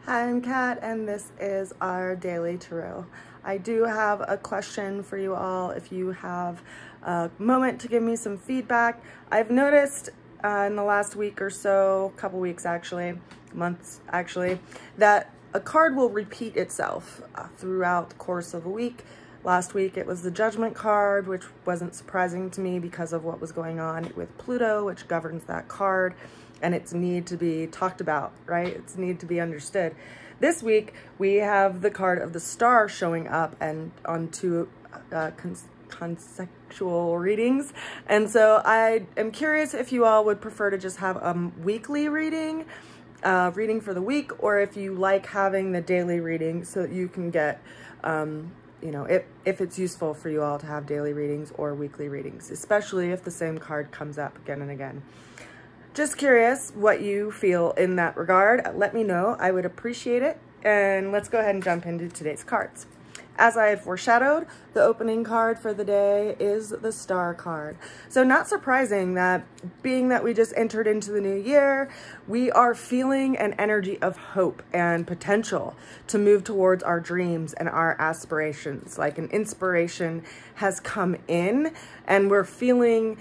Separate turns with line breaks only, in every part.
Hi, I'm Kat, and this is our daily tarot. I do have a question for you all if you have a moment to give me some feedback. I've noticed in the last week or so, couple weeks actually, months actually, that a card will repeat itself throughout the course of a week. Last week it was the Judgment card, which wasn't surprising to me because of what was going on with Pluto, which governs that card, and its need to be talked about, right? Its need to be understood. This week we have the card of the Star showing up and on two conceptual readings. And so I am curious if you all would prefer to just have a weekly reading for the week, or if you like having the daily reading so that you can get you know, if it's useful for you all to have daily readings or weekly readings, especially if the same card comes up again and again. Just curious what you feel in that regard. Let me know. I would appreciate it. And let's go ahead and jump into today's cards. As I had foreshadowed, the opening card for the day is the Star card. So not surprising that being that we just entered into the new year, we are feeling an energy of hope and potential to move towards our dreams and our aspirations. Like an inspiration has come in and we're feeling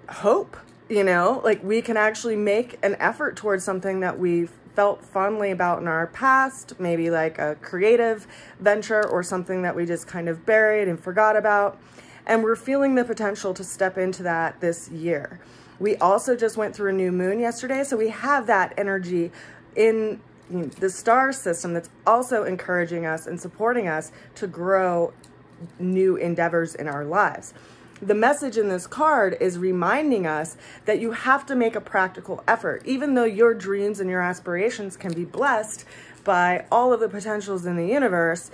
hope, you know, like we can actually make an effort towards something that we've felt fondly about in our past, maybe like a creative venture or something that we just kind of buried and forgot about. And we're feeling the potential to step into that this year. We also just went through a new moon yesterday, so we have that energy in the star system that's also encouraging us and supporting us to grow new endeavors in our lives. The message in this card is reminding us that you have to make a practical effort. Even though your dreams and your aspirations can be blessed by all of the potentials in the universe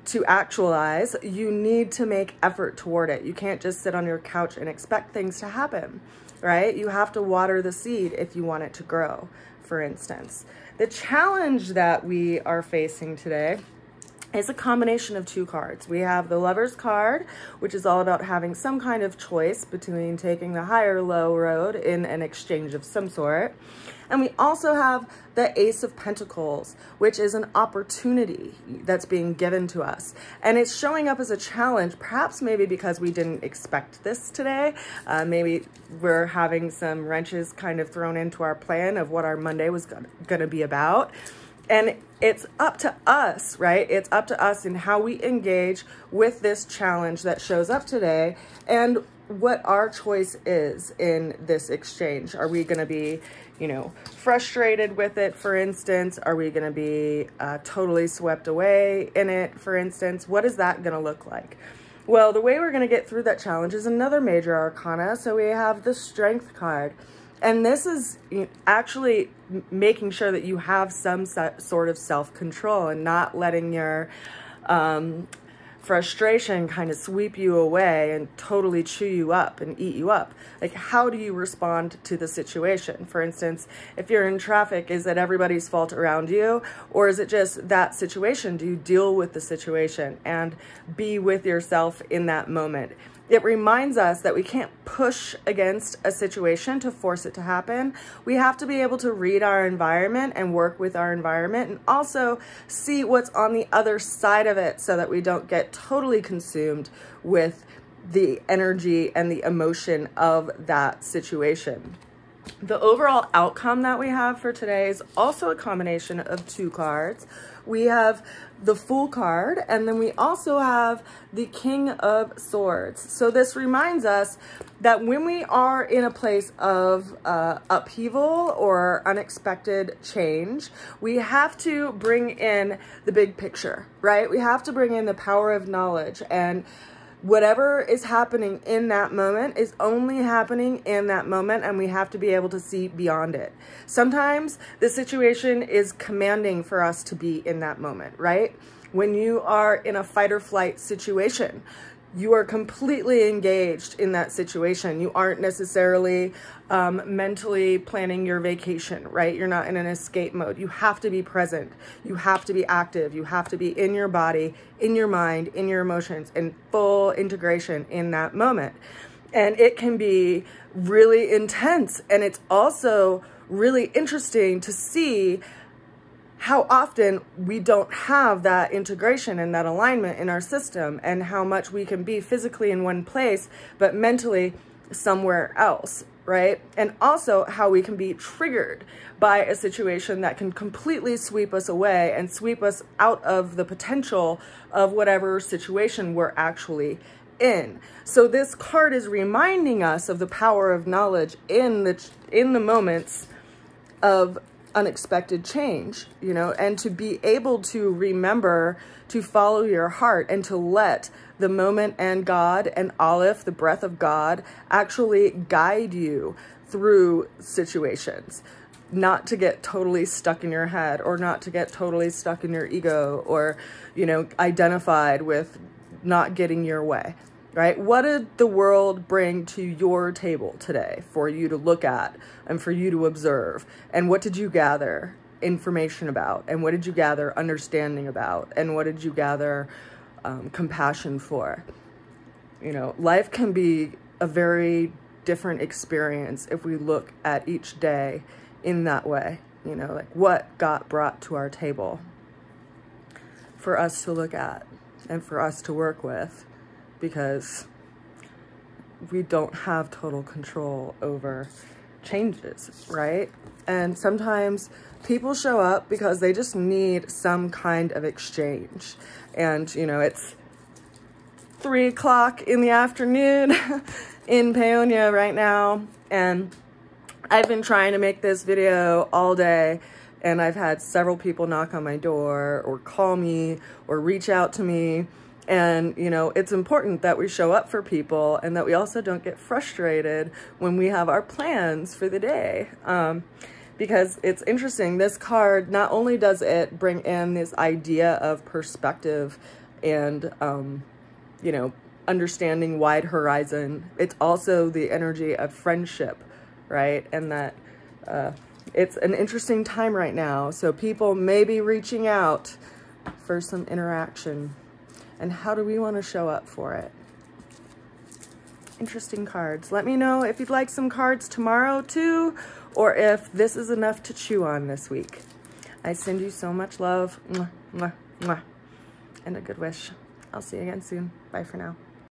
to actualize, you need to make effort toward it. You can't just sit on your couch and expect things to happen, right? You have to water the seed if you want it to grow, for instance. The challenge that we are facing today is a combination of two cards. We have the Lover's card, which is all about having some kind of choice between taking the high or low road in an exchange of some sort. And we also have the Ace of Pentacles, which is an opportunity that's being given to us. And it's showing up as a challenge, perhaps maybe because we didn't expect this today. Maybe we're having some wrenches kind of thrown into our plan of what our Monday was gonna be about. And it's up to us, right? It's up to us in how we engage with this challenge that shows up today and what our choice is in this exchange. Are we going to be, you know, frustrated with it, for instance? Are we going to be totally swept away in it, for instance? What is that going to look like? Well, the way we're going to get through that challenge is another major arcana. So we have the Strength card. And this is actually making sure that you have some sort of self-control and not letting your frustration kind of sweep you away and totally chew you up and eat you up. Like, how do you respond to the situation? For instance, if you're in traffic, is it everybody's fault around you? Or is it just that situation? Do you deal with the situation and be with yourself in that moment? It reminds us that we can't push against a situation to force it to happen. We have to be able to read our environment and work with our environment and also see what's on the other side of it so that we don't get totally consumed with the energy and the emotion of that situation. The overall outcome that we have for today is also a combination of two cards. We have the Fool card, and then we also have the King of Swords. So this reminds us that when we are in a place of upheaval or unexpected change, we have to bring in the big picture, right? We have to bring in the power of knowledge, and whatever is happening in that moment is only happening in that moment, and we have to be able to see beyond it. Sometimes the situation is commanding for us to be in that moment, right? When you are in a fight or flight situation, you are completely engaged in that situation. You aren't necessarily mentally planning your vacation, right? You're not in an escape mode. You have to be present. You have to be active. You have to be in your body, in your mind, in your emotions, in full integration in that moment. And it can be really intense. And it's also really interesting to see how often we don't have that integration and that alignment in our system, and how much we can be physically in one place, but mentally somewhere else, right? And also how we can be triggered by a situation that can completely sweep us away and sweep us out of the potential of whatever situation we're actually in. So this card is reminding us of the power of knowledge in the moments of unexpected change, you know, and to be able to remember to follow your heart and to let the moment and God and Aleph, the breath of God, actually guide you through situations. Not to get totally stuck in your head, or not to get totally stuck in your ego, or, you know, identified with not getting your way, right? What did the world bring to your table today for you to look at and for you to observe? And what did you gather information about? And what did you gather understanding about? And what did you gather compassion for? You know, life can be a very different experience if we look at each day in that way, you know, like what got brought to our table for us to look at and for us to work with, because we don't have total control over changes, right? And sometimes people show up because they just need some kind of exchange. And, you know, it's 3 o'clock in the afternoon in Paonia right now, and I've been trying to make this video all day, and I've had several people knock on my door or call me or reach out to me. And, you know, it's important that we show up for people and that we also don't get frustrated when we have our plans for the day. Because it's interesting, this card, not only does it bring in this idea of perspective and, you know, understanding wide horizon, it's also the energy of friendship, right? And that it's an interesting time right now. So people may be reaching out for some interaction. And how do we want to show up for it? Interesting cards. Let me know if you'd like some cards tomorrow too, or if this is enough to chew on this week. I send you so much love, mwah, mwah, mwah, and a good wish. I'll see you again soon. Bye for now.